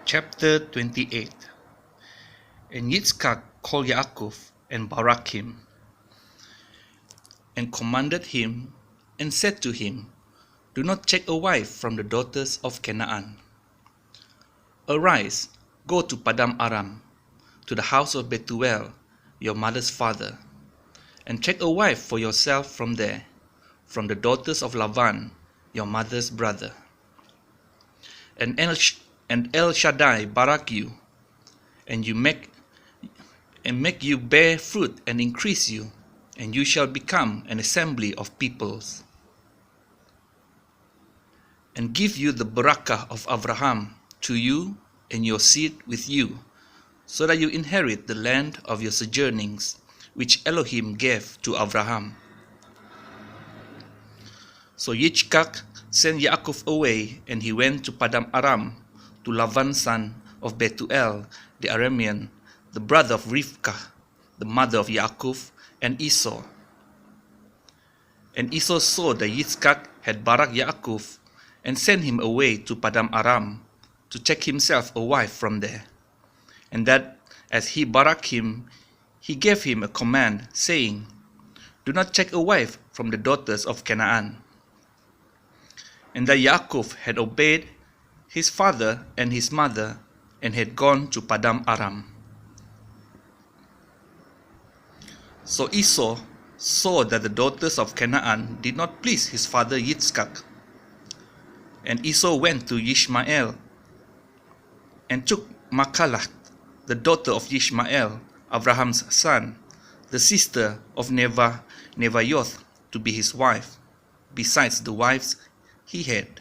Chapter 28. And Yitzchak called Yaakov and baraked him, and commanded him, and said to him, Do not take a wife from the daughters of Canaan. Arise, go to Padan Aram, to the house of Bethuel, your mother's father, and take a wife for yourself from there, from the daughters of Laban, your mother's brother. And El Shaddai barak you, and make you bear fruit and increase you, and you shall become an assembly of peoples. And give you the barakah of Abraham to you and your seed with you, so that you inherit the land of your sojournings, which Elohim gave to Abraham. So Yitzchak sent Yaakov away, and he went to Padan Aram, to Laban son of Bethuel the Aramean, the brother of Rivkah, the mother of Yaakov and Esau. And Esau saw that Yitzchak had baraked Yaakov, and sent him away to Padan Aram, to take himself a wife from there. And that as he baraked him, he gave him a command, saying, Do not take a wife from the daughters of Canaan. And that Yaakov had obeyed his father and his mother, and had gone to Padan Aram. So Esau saw that the daughters of Canaan did not please his father Yitzchak. And Esau went to Ishmael, and took Machlah, the daughter of Ishmael, Abraham's son, the sister of Nebaioth, to be his wife, besides the wives he had.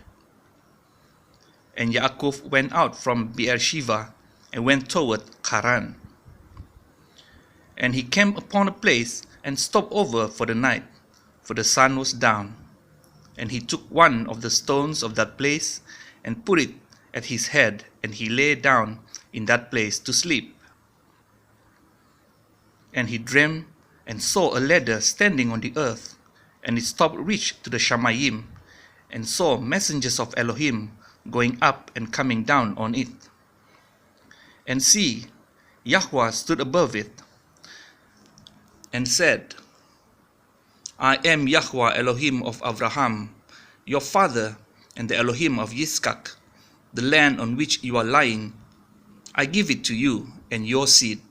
And Yaakov went out from Beersheba, and went toward Haran. And he came upon a place, and stopped over for the night, for the sun was down. And he took one of the stones of that place, and put it at his head, and he lay down in that place to sleep. And he dreamed, and saw a ladder standing on the earth, and its top reached to the Shamayim, and saw messengers of Elohim going up and coming down on it. And see, Yahweh stood above it, and said, I am Yahweh Elohim of Abraham, your father, and the Elohim of Yitzchak. The land on which you are lying, I give it to you and your seed.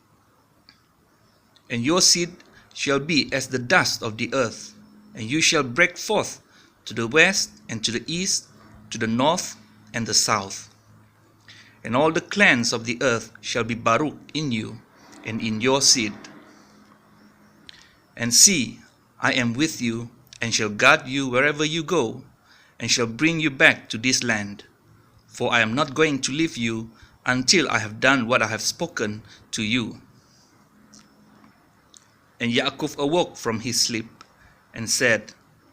And your seed shall be as the dust of the earth, and you shall break forth to the west and to the east, to the north and the south. And all the clans of the earth shall be baruch in you and in your seed. And see, I am with you, and shall guard you wherever you go, and shall bring you back to this land. For I am not going to leave you until I have done what I have spoken to you. And Yaakov awoke from his sleep, and said,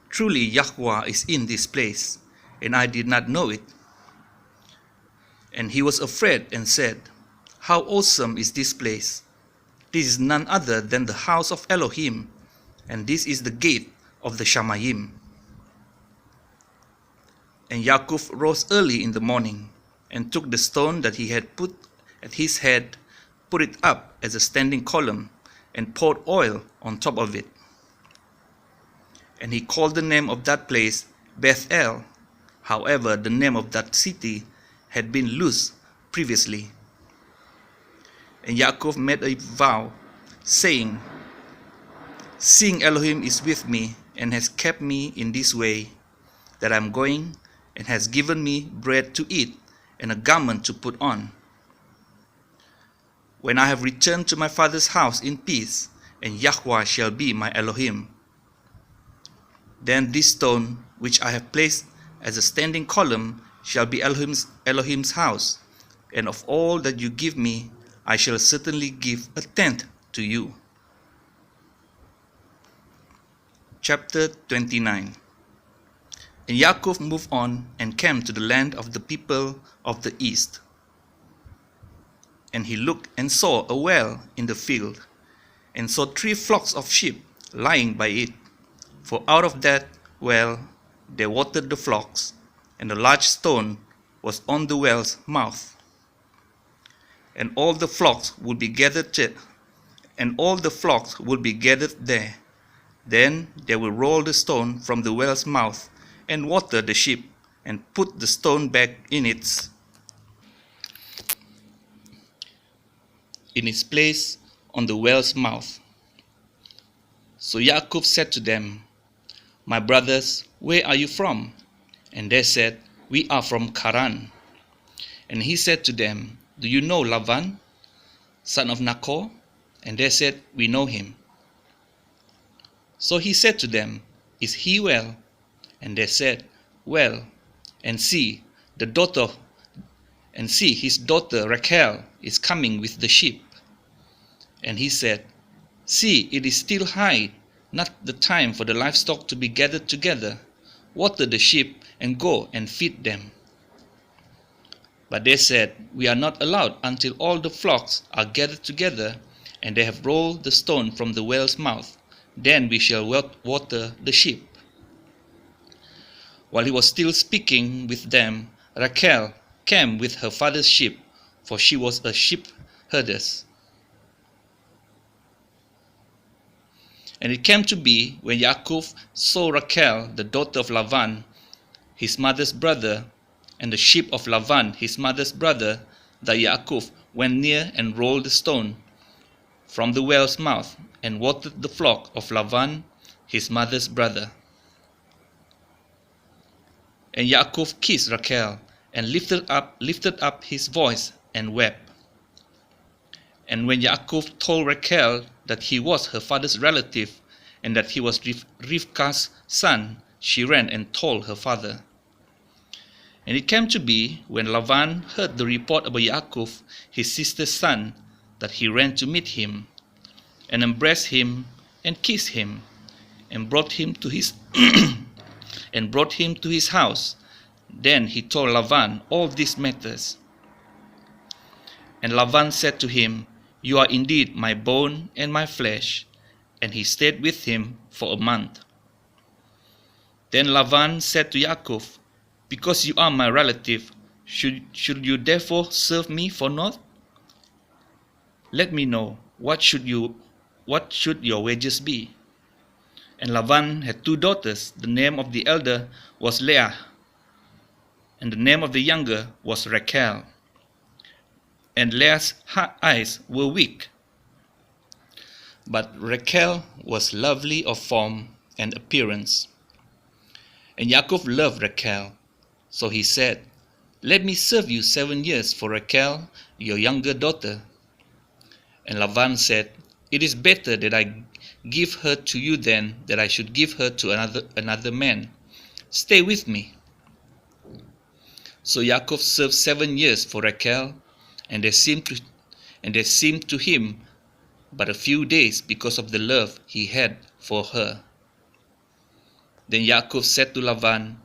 Truly Yahweh is in this place, and I did not know it. And he was afraid, and said, How awesome is this place! This is none other than the house of Elohim, and this is the gate of the Shamayim. And Yaakov rose early in the morning, and took the stone that he had put at his head, put it up as a standing column, and poured oil on top of it. And he called the name of that place Bethel. However, the name of that city had been Luz previously. And Yaakov made a vow, saying, Seeing Elohim is with me, and has kept me in this way, that I am going, and has given me bread to eat, and a garment to put on. When I have returned to my father's house in peace, and Yahweh shall be my Elohim, then this stone which I have placed as a standing column shall be Elohim's house, and of all that you give me, I shall certainly give a tenth to you. Chapter 29. And Yaakov moved on, and came to the land of the people of the east. And he looked and saw a well in the field, and saw 3 flocks of sheep lying by it. For out of that well they watered the flocks, and a large stone was on the well's mouth. and all the flocks would be gathered there. Then they will roll the stone from the well's mouth and water the sheep and put the stone back in its place on the well's mouth. So Yaakov said to them, "My brothers, where are you from?" And they said, "We are from Haran." And he said to them, "Do you know Laban, son of Nahor?" And they said, "We know him." So he said to them, "Is he well?" And they said, "Well. And see, his daughter Rachel is coming with the sheep." And he said, "See, it is still high, not the time for the livestock to be gathered together. Water the sheep and go and feed them." But they said, "We are not allowed until all the flocks are gathered together, and they have rolled the stone from the well's mouth. Then we shall water the sheep." While he was still speaking with them, Rachel came with her father's sheep, for she was a sheep herdess. And it came to be, when Yaakov saw Rachel, the daughter of Laban, his mother's brother, and the sheep of Laban, his mother's brother, that Yaakov went near and rolled the stone from the well's mouth and watered the flock of Laban, his mother's brother. And Yaakov kissed Rachel and lifted up his voice and wept. And when Yaakov told Rachel that he was her father's relative and that he was Rivka's son, she ran and told her father. And it came to be, when Laban heard the report about Yaakov, his sister's son, that he ran to meet him and embraced him and kissed him and brought him to his house. Then he told Laban all these matters. And Laban said to him, "You are indeed my bone and my flesh." And he stayed with him for a month. Then Laban said to Yaakov, "Because you are my relative, should you therefore serve me for naught? Let me know, what should your wages be?" And Laban had 2 daughters. The name of the elder was Leah, and the name of the younger was Rachel. And Leah's eyes were weak, but Rachel was lovely of form and appearance. And Yaakov loved Rachel, so he said, "Let me serve you 7 years for Rachel, your younger daughter." And Laban said, "It is better that I give her to you than that I should give her to another man. Stay with me." So Yaakov served 7 years for Rachel, and they seemed to him but a few days because of the love he had for her. Then Yaakov said to Laban,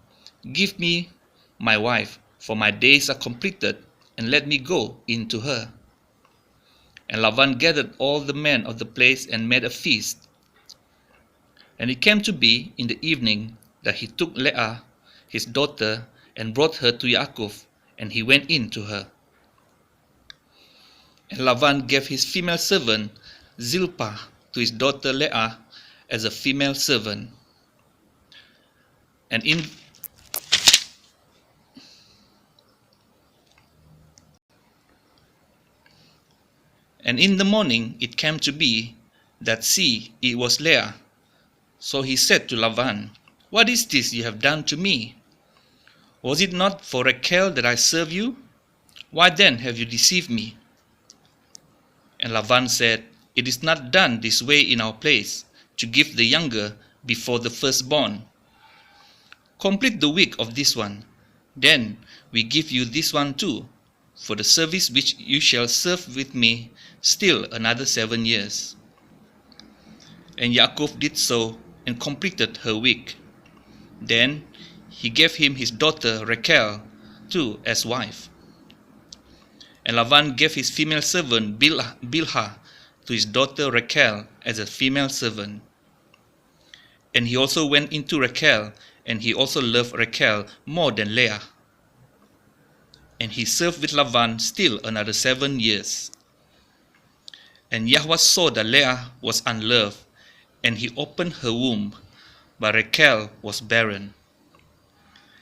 "Give me my wife, for my days are completed, and let me go in to her." And Laban gathered all the men of the place and made a feast. And it came to be in the evening that he took Leah, his daughter, and brought her to Yaakov, and he went in to her. And Laban gave his female servant Zilpah to his daughter Leah as a female servant. And in the morning it came to be that, see, it was Leah. So he said to Laban, "What is this you have done to me? Was it not for Rachel that I served you? Why then have you deceived me?" And Laban said, "It is not done this way in our place, to give the younger before the firstborn. Complete the week of this one, then we give you this one too, for the service which you shall serve with me still another 7 years." And Yaakov did so and completed her week. Then he gave him his daughter Rachel too as wife. And Laban gave his female servant Bilhah to his daughter Rachel as a female servant. And he also went into Rachel, and he also loved Rachel more than Leah. and he served with Laban still another 7 years. And Yahweh saw that Leah was unloved, and he opened her womb, but Rachel was barren.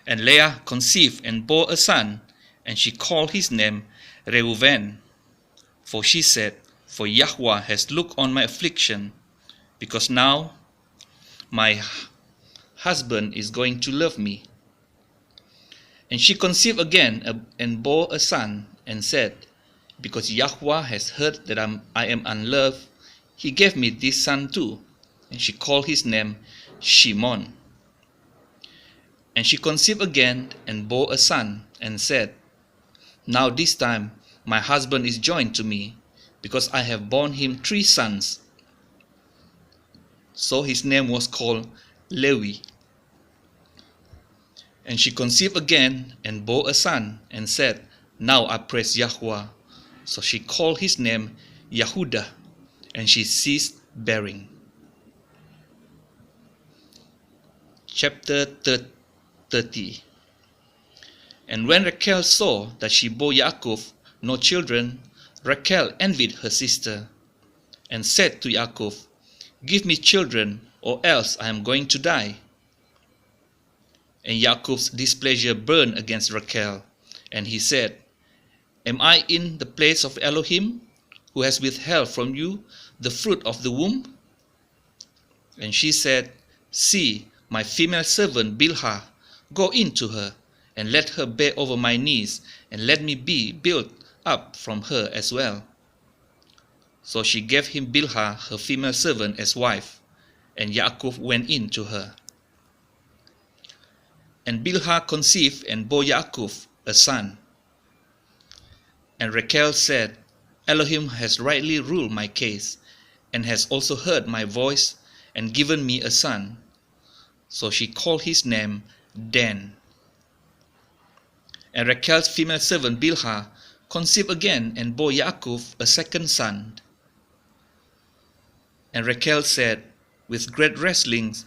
And Leah conceived and bore a son, and she called his name Reuben. For she said, For Yahweh has looked on my affliction, because now my husband is going to love me. And she conceived again and bore a son, and said, Because Yahweh has heard that I am unloved, he gave me this son too. And she called his name Shimon. And she conceived again and bore a son, and said, Now this time my husband is joined to me, because I have borne him 3 sons. So his name was called Levi. And she conceived again and bore a son, and said, Now I praise Yahweh. So she called his name Yehudah, and she ceased bearing. Chapter 30. And when Rachel saw that she bore Yaakov no children, Rachel envied her sister, and said to Yaakov, Give me children, or else I am going to die. And Yaakov's displeasure burned against Rachel, and he said, Am I in the place of Elohim, who has withheld from you the fruit of the womb? And she said, See, my female servant Bilhah, go in to her, and let her bear over my knees, and let me be built up from her as well. So she gave him Bilhah, her female servant, as wife, and Yaakov went in to her. And Bilhah conceived and bore Yaakov a son. And Rachel said, Elohim has rightly ruled my case, and has also heard my voice, and given me a son. So she called his name Dan. And Rachel's female servant Bilhah conceived again and bore Yaakov a second son. And Rachel said, With great wrestlings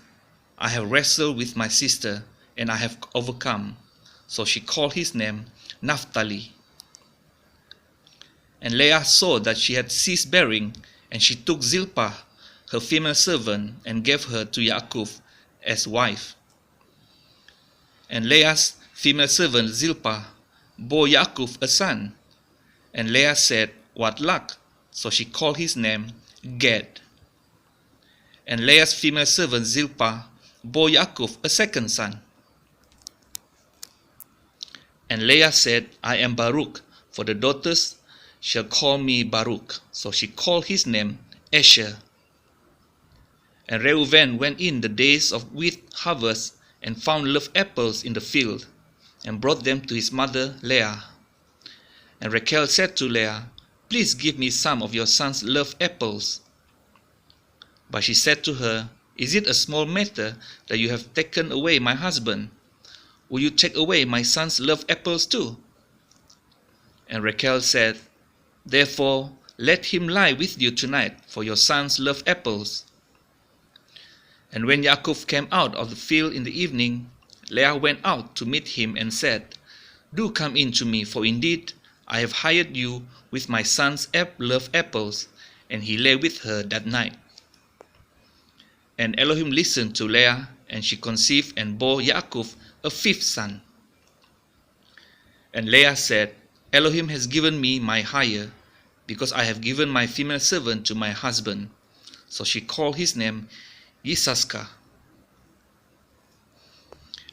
I have wrestled with my sister, and I have overcome. So she called his name Naphtali. And Leah saw that she had ceased bearing, and she took Zilpah, her female servant, and gave her to Yaakov as wife. And Leah's female servant Zilpah bore Yaakov a son. And Leah said, What luck! So she called his name Gad. And Leah's female servant Zilpah bore Yaakov a second son. And Leah said, I am Baruch, for the daughters shall call me Baruch. So she called his name Asher. And Reuben went in the days of wheat harvest, and found love apples in the field, and brought them to his mother Leah. And Rachel said to Leah, Please give me some of your son's love apples. But she said to her, Is it a small matter that you have taken away my husband? Will you take away my son's love apples too? And Rachel said, Therefore let him lie with you tonight for your son's love apples. And when Yaakov came out of the field in the evening, Leah went out to meet him and said, Do come in to me, for indeed I have hired you with my son's love apples. And he lay with her that night. And Elohim listened to Leah, and she conceived and bore Yaakov a 5th son. And Leah said, Elohim has given me my hire, because I have given my female servant to my husband. So she called his name Yisachar.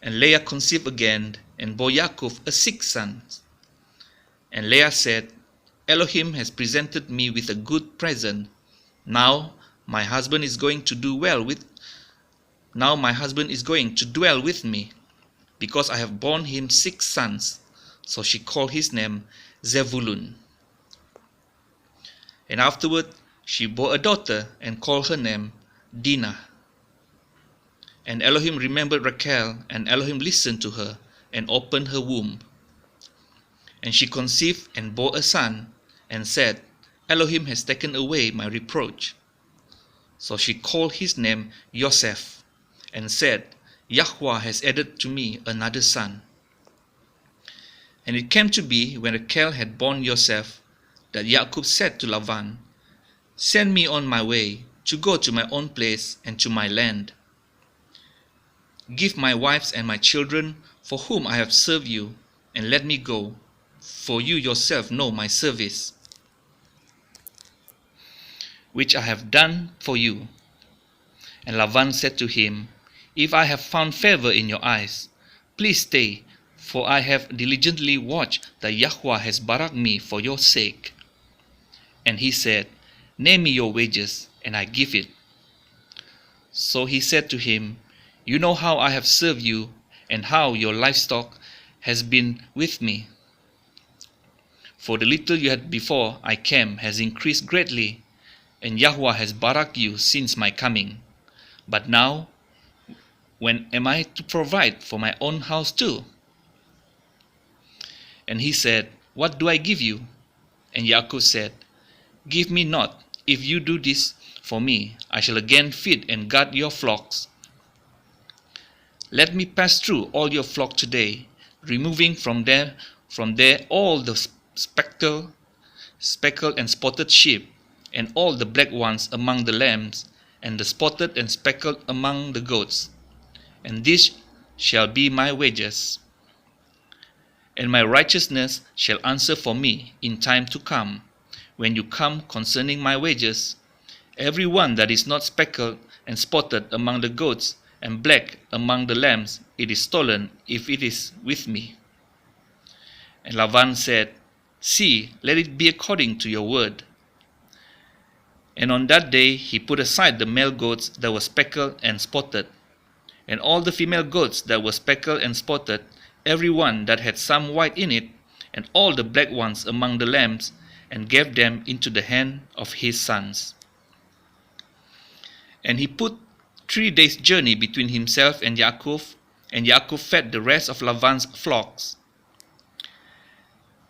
And Leah conceived again and bore Yaakov a 6th son. And Leah said, Elohim has presented me with a good present. Now my husband is going to dwell with me, because I have borne him 6 sons. So she called his name Zebulun. And afterward she bore a daughter, and called her name Dinah. And Elohim remembered Rachel, and Elohim listened to her, and opened her womb. And she conceived and bore a son, and said, Elohim has taken away my reproach. So she called his name Joseph, and said, Yahweh has added to me another son. And it came to be, when Rachel had borne Joseph, that Jacob said to Laban, Send me on my way, to go to my own place and to my land. Give my wives and my children, for whom I have served you, and let me go, for you yourself know my service, which I have done for you. And Laban said to him, If I have found favor in your eyes, please stay, for I have diligently watched that Yahweh has baraked me for your sake. And he said, Name me your wages, and I give it. So he said to him, You know how I have served you, and how your livestock has been with me. For the little you had before I came has increased greatly, and Yahweh has baraked you since my coming. But now, when am I to provide for my own house too? And he said, What do I give you? And Jacob said, Give me not. If you do this for me, I shall again feed and guard your flocks. Let me pass through all your flock today, removing from there all the speckled and spotted sheep, and all the black ones among the lambs, and the spotted and speckled among the goats. And this shall be my wages. And my righteousness shall answer for me in time to come, when you come concerning my wages. Every one that is not speckled and spotted among the goats, and black among the lambs, it is stolen if it is with me. And Laban said, See, let it be according to your word. And on that day he put aside the male goats that were speckled and spotted, and all the female goats that were speckled and spotted, every one that had some white in it, and all the black ones among the lambs, and gave them into the hand of his sons. And he put 3 days' journey between himself and Jacob fed the rest of Laban's flocks.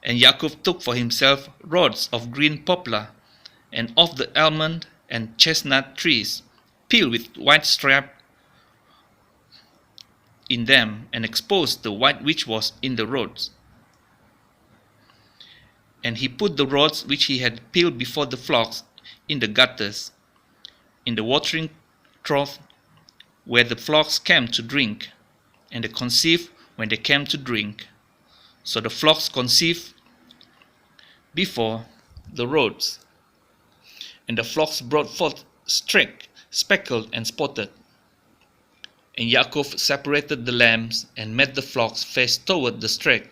And Jacob took for himself rods of green poplar, and of the almond and chestnut trees, peeled with white strap in them, and exposed the white which was in the rods. And he put the rods which he had peeled before the flocks in the gutters, in the watering trough, where the flocks came to drink, and they conceived when they came to drink. So the flocks conceived before the rods, and the flocks brought forth streaked, speckled, and spotted. And Jacob separated the lambs, and made the flocks face toward the streaked,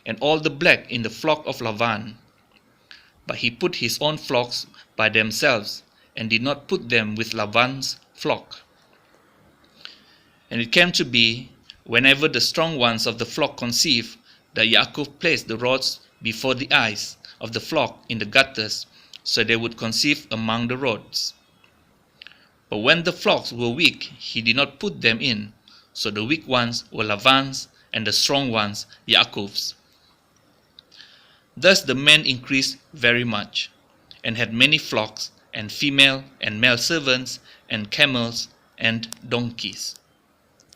and all the black in the flock of Laban. But he put his own flocks by themselves, and did not put them with Laban's flock. And it came to be, whenever the strong ones of the flock conceived, that Jacob placed the rods before the eyes of the flock in the gutters, so they would conceive among the rods. But when the flocks were weak, he did not put them in, so the weak ones were Laban's, and the strong ones Jacob's. Thus the men increased very much, and had many flocks, and female and male servants, and camels, and donkeys.